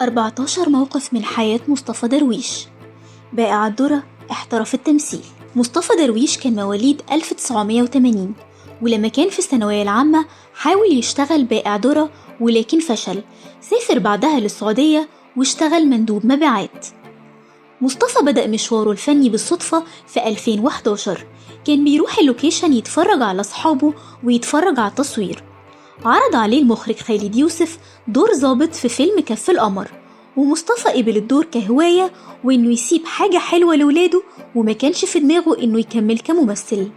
14 موقف من حياة مصطفى درويش. بائع الذرة احترف التمثيل. مصطفى درويش كان مواليد 1980، ولما كان في الثانوية العامة حاول يشتغل بائع ذرة ولكن فشل. سافر بعدها للسعودية واشتغل مندوب مبيعات. مصطفى بدأ مشواره الفني بالصدفة في 2011. كان بيروح اللوكيشن يتفرج على أصحابه ويتفرج على التصوير. عرض عليه المخرج خالد يوسف دور ضابط في فيلم كف القمر، ومصطفى قبل الدور كهواية وإنه يسيب حاجة حلوة لولاده، وما كانش في دماغه إنه يكمل كممثل.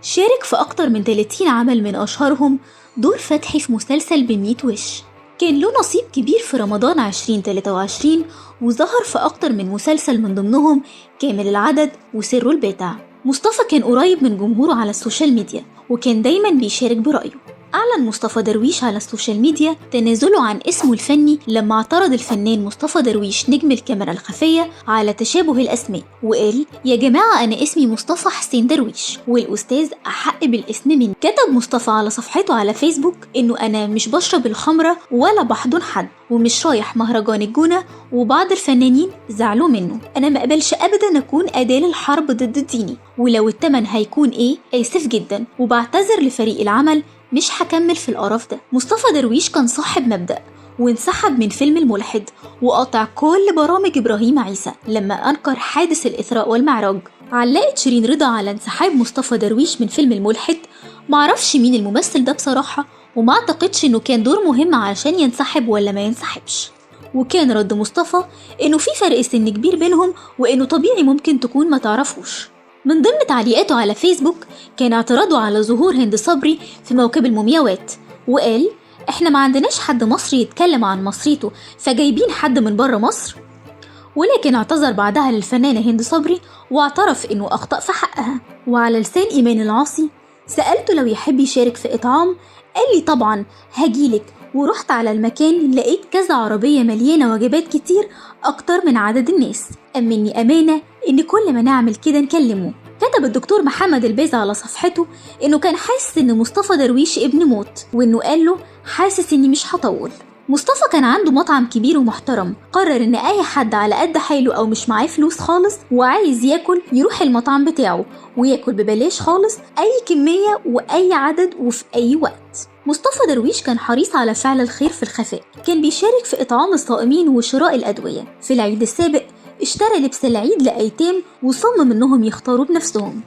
شارك في أكتر من 30 عمل، من أشهرهم دور فتحي في مسلسل ب100 وش. كان له نصيب كبير في رمضان 2023، وظهر في أكتر من مسلسل، من ضمنهم كامل العدد وسر الباتع. مصطفى كان قريب من جمهوره على السوشيال ميديا، وكان دايما بيشارك برأيه. أعلن مصطفى درويش على السوشيال ميديا تنازله عن اسمه الفني لما اعترض الفنان مصطفى درويش نجم الكاميرا الخفية على تشابه الأسماء، وقال: يا جماعة أنا اسمي مصطفى حسين درويش، والأستاذ أحق بالاسم مني. كتب مصطفى على صفحته على فيسبوك إنه أنا مش بشرب الخمرة ولا بحضن حد، ومش رايح مهرجان الجونة، وبعض الفنانين زعلوا منه. أنا ما أقبلش أبدا أكون أداة للحرب ضد ديني، ولو التمن هيكون إيه آسف جدا، وبعتذر لفريق العمل، مش هكمل في القرف ده. مصطفى درويش كان صاحب مبدأ، وانسحب من فيلم الملحد، وقطع كل برامج إبراهيم عيسى لما أنكر حادث الإسراء والمعراج. علقت شيرين رضا على انسحاب مصطفى درويش من فيلم الملحد. معرفش مين الممثل ده بصراحة، وما اعتقدش انه كان دور مهم علشان ينسحب ولا ما ينسحبش. وكان رد مصطفى انه في فرق سن كبير بينهم، وانه طبيعي ممكن تكون ما تعرفوش. من ضمن تعليقاته على فيسبوك كان اعتراضه على ظهور هند صبري في موكب المومياوات، وقال: احنا ما عندناش حد مصري يتكلم عن مصريته، فجايبين حد من بره مصر. ولكن اعتذر بعدها للفنانة هند صبري، واعترف انه اخطأ في حقها. وعلى لسان ايمان العاصي: سألته لو يحب يشارك في اطعام، قال لي طبعا هجيلك، ورحت على المكان لقيت كذا عربية مليانة وجبات كتير أكتر من عدد الناس. أمني أمانة إن كل ما نعمل كده نكلمه. كتب الدكتور محمد الباز على صفحته إنه كان حاسس إن مصطفى درويش ابن موت، وإنه قال له: حاسس إني مش هطول. مصطفى كان عنده مطعم كبير ومحترم. قرر إن أي حد على قد حاله أو مش معاه فلوس خالص وعايز ياكل يروح المطعم بتاعه وياكل ببلاش خالص، أي كمية وأي عدد وفي أي وقت. مصطفى درويش كان حريص على فعل الخير في الخفاء. كان بيشارك في إطعام الصائمين وشراء الأدوية. في العيد السابق اشترى لبس العيد لأيتام وصمم إنهم يختاروا بنفسهم.